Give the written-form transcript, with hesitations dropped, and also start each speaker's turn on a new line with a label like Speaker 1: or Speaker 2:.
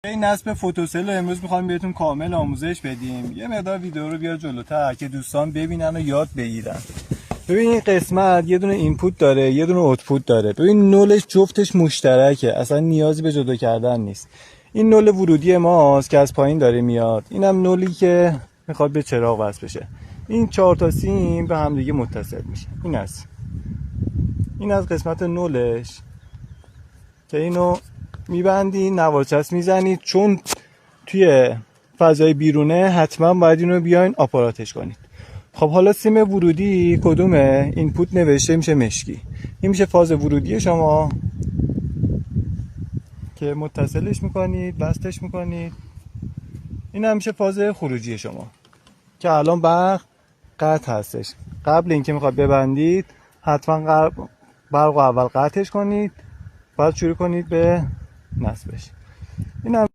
Speaker 1: این نصب فوتوسل رو امروز میخوایم بهتون کامل آموزش بدیم. یه مقدار ویدیو رو بیار جلوتر که دوستان ببینن و یاد بگیرن. ببین این قسمت یه دونه اینپوت داره، یه دونه اوتپوت داره. ببین نولش جفتش مشترکه، اصلا نیازی به جدا کردن نیست. این نول ورودی ماست که از پایین داره میاد. اینم نولی که میخواد به چراغ وصل بشه. این 4 تا سیم به هم دیگه متصل میشه. این از قسمت نولش که اینو میبندی، نوارچسب میزنید، چون توی فضای بیرونه حتما باید اینو بیاین آپاراتش کنید. خب حالا سیم ورودی کدومه؟ اینپوت نوشته میشه مشکی. این میشه فاز ورودی شما که متصلش میکنید، وصلش میکنید. این هم میشه فاز خروجی شما که الان برق قطع هستش. قبل اینکه میخواد ببندید حتما برق اول قطعش کنید، بعد شروع کنید به نصبش. این هم